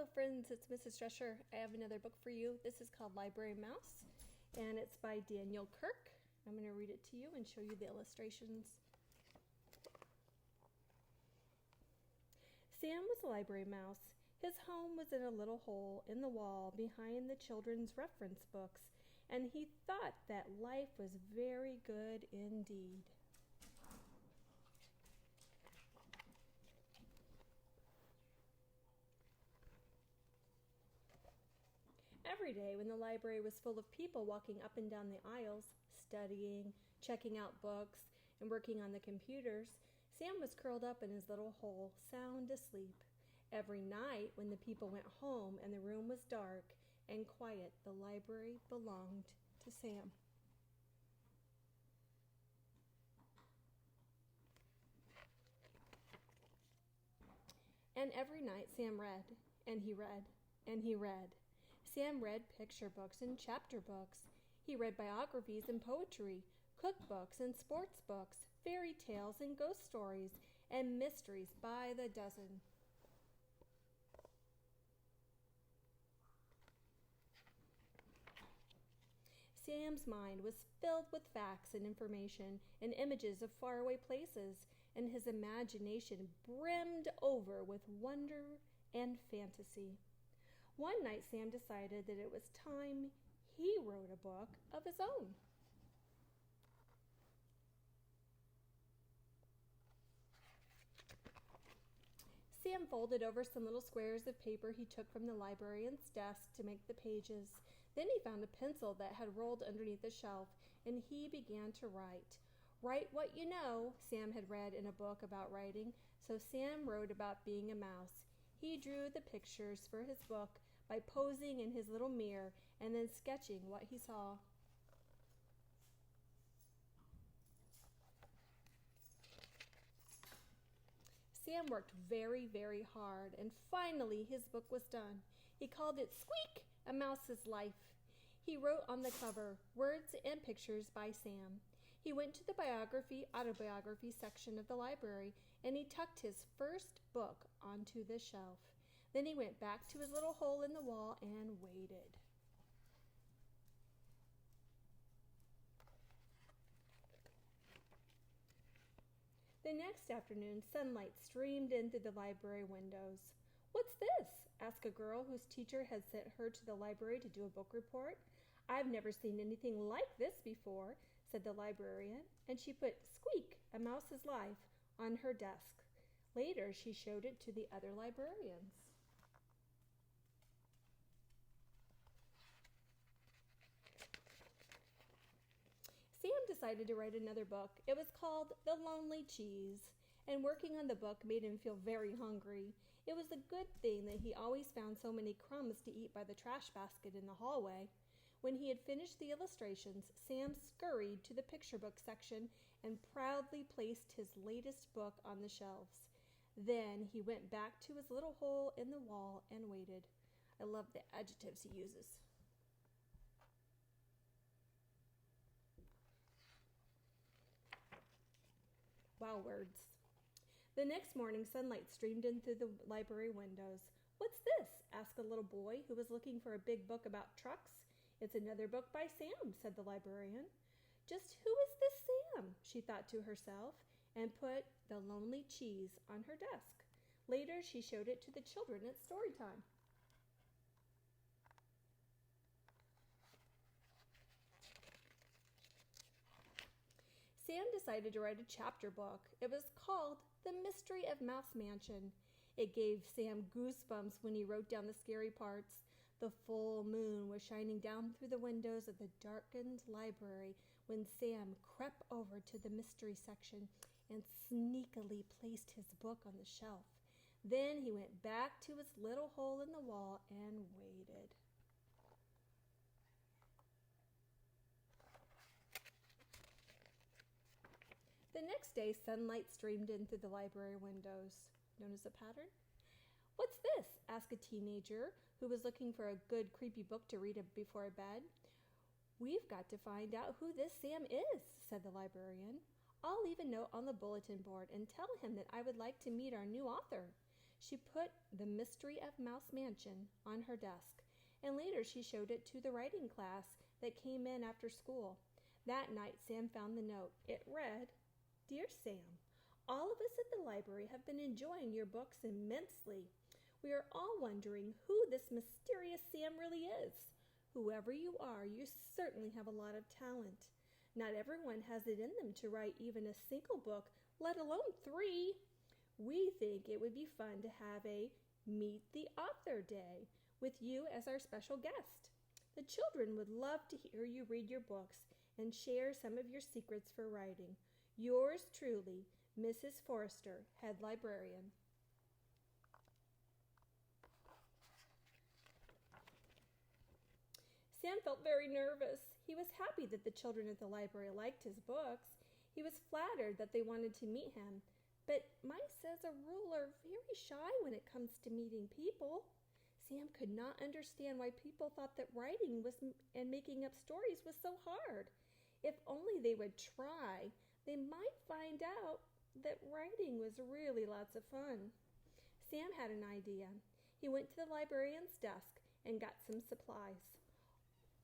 Hello friends, it's Mrs. Drescher. I have another book for you. This is called Library Mouse, and it's by Daniel Kirk. I'm going to read it to you and show you the illustrations. Sam was a library mouse. His home was in a little hole in the wall behind the children's reference books, and he thought that life was very good indeed. Every day when the library was full of people walking up and down the aisles, studying, checking out books, and working on the computers, Sam was curled up in his little hole, sound asleep. Every night when the people went home and the room was dark and quiet, the library belonged to Sam. And every night Sam read, and he read, and he read. Sam read picture books and chapter books. He read biographies and poetry, cookbooks and sports books, fairy tales and ghost stories, and mysteries by the dozen. Sam's mind was filled with facts and information and images of faraway places, and his imagination brimmed over with wonder and fantasy. One night Sam decided that it was time he wrote a book of his own. Sam folded over some little squares of paper he took from the librarian's desk to make the pages. Then he found a pencil that had rolled underneath the shelf, and he began to write. Write what you know, Sam had read in a book about writing, so Sam wrote about being a mouse. He drew the pictures for his book by posing in his little mirror and then sketching what he saw. Sam worked very, very hard, and finally his book was done. He called it Squeak, a Mouse's Life. He wrote on the cover, Words and Pictures by Sam. He went to the autobiography section of the library, and he tucked his first book onto the shelf. Then he went back to his little hole in the wall and waited. The next afternoon, sunlight streamed in through the library windows. "What's this?" asked a girl whose teacher had sent her to the library to do a book report. "I've never seen anything like this before," said the librarian, and she put Squeak, a Mouse's Life, on her desk. Later, she showed it to the other librarians. Sam decided to write another book. It was called The Lonely Cheese, and working on the book made him feel very hungry. It was a good thing that he always found so many crumbs to eat by the trash basket in the hallway. When he had finished the illustrations, Sam scurried to the picture book section and proudly placed his latest book on the shelves. Then he went back to his little hole in the wall and waited. I love the adjectives he uses. Wow, words. The next morning, sunlight streamed in through the library windows. "What's this?" asked a little boy who was looking for a big book about trucks. "It's another book by Sam," said the librarian. "Just who is this Sam?" she thought to herself, and put The Lonely Cheese on her desk. Later, she showed it to the children at story time. Sam decided to write a chapter book. It was called The Mystery of Mouse Mansion. It gave Sam goosebumps when he wrote down the scary parts. The full moon was shining down through the windows of the darkened library when Sam crept over to the mystery section and sneakily placed his book on the shelf. Then he went back to his little hole in the wall and waited. The next day, sunlight streamed in through the library windows. Notice a pattern? "What's this?" asked a teenager who was looking for a good, creepy book to read before bed. "We've got to find out who this Sam is," said the librarian. "I'll leave a note on the bulletin board and tell him that I would like to meet our new author." She put The Mystery of Mouse Mansion on her desk, and later she showed it to the writing class that came in after school. That night, Sam found the note. It read, "Dear Sam, all of us at the library have been enjoying your books immensely. We are all wondering who this mysterious Sam really is. Whoever you are, you certainly have a lot of talent. Not everyone has it in them to write even a single book, let alone 3. We think it would be fun to have a Meet the Author Day with you as our special guest. The children would love to hear you read your books and share some of your secrets for writing. Yours truly, Mrs. Forrester, Head Librarian." Sam felt very nervous. He was happy that the children at the library liked his books. He was flattered that they wanted to meet him. But mice, as a rule, are very shy when it comes to meeting people. Sam could not understand why people thought that writing and making up stories was so hard. If only they would try, they might find out that writing was really lots of fun. Sam had an idea. He went to the librarian's desk and got some supplies.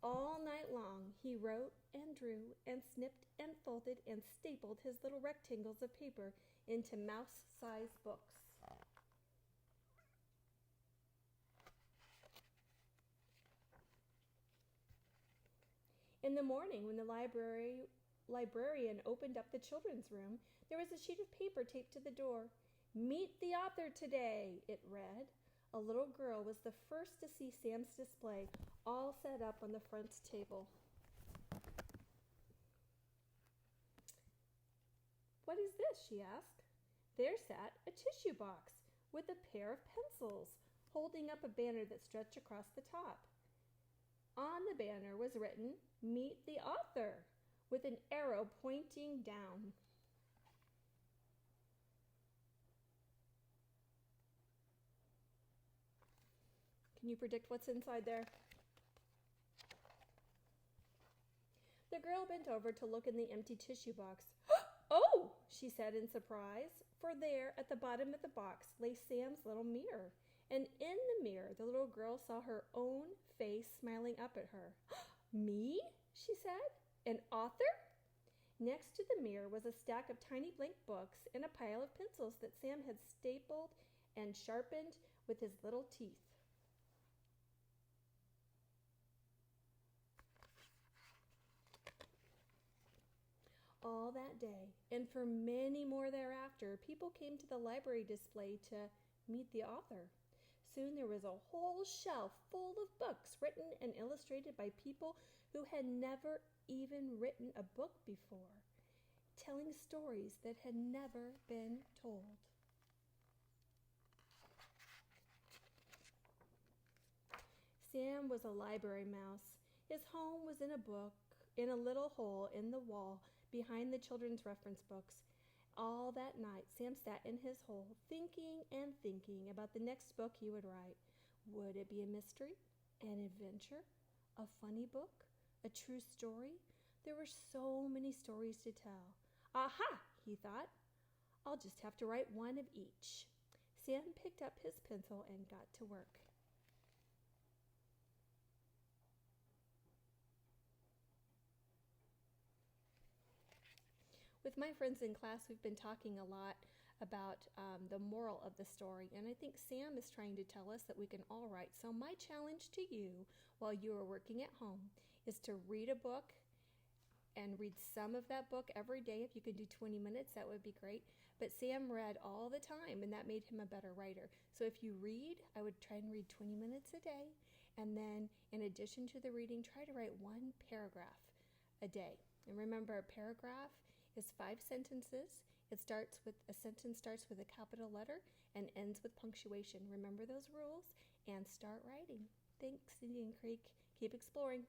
All night long, he wrote and drew and snipped and folded and stapled his little rectangles of paper into mouse-sized books. In the morning, when the librarian opened up the children's room, there was a sheet of paper taped to the door. "Meet the author today," it read. A little girl was the first to see Sam's display, all set up on the front table. "What is this?" she asked. There sat a tissue box with a pair of pencils, holding up a banner that stretched across the top. On the banner was written, "Meet the Author," with an arrow pointing down. Can you predict what's inside there? The girl bent over to look in the empty tissue box. "Oh," she said in surprise, for there at the bottom of the box lay Sam's little mirror, and in the mirror the little girl saw her own face smiling up at her. "Me?" she said. "An author?" Next to the mirror was a stack of tiny blank books and a pile of pencils that Sam had stapled and sharpened with his little teeth. All that day, and for many more thereafter, people came to the library display to meet the author. Soon there was a whole shelf full of books written and illustrated by people who had never even written a book before, telling stories that had never been told. Sam was a library mouse. His home was in a book, in a little hole in the wall behind the children's reference books. All that night, Sam sat in his hole, thinking and thinking about the next book he would write. Would it be a mystery, an adventure, a funny book, a true story? There were so many stories to tell. Aha, he thought. I'll just have to write one of each. Sam picked up his pencil and got to work. With my friends in class, we've been talking a lot about the moral of the story, and I think Sam is trying to tell us that we can all write. So my challenge to you while you are working at home is to read a book and read some of that book every day. If you could do 20 minutes, that would be great. But Sam read all the time, and that made him a better writer. So if you read, I would try and read 20 minutes a day, and then in addition to the reading, try to write one paragraph a day. And remember, a paragraph is 5 sentences. A sentence starts with a capital letter and ends with punctuation. Remember those rules and start writing. Thanks, Indian Creek. Keep exploring.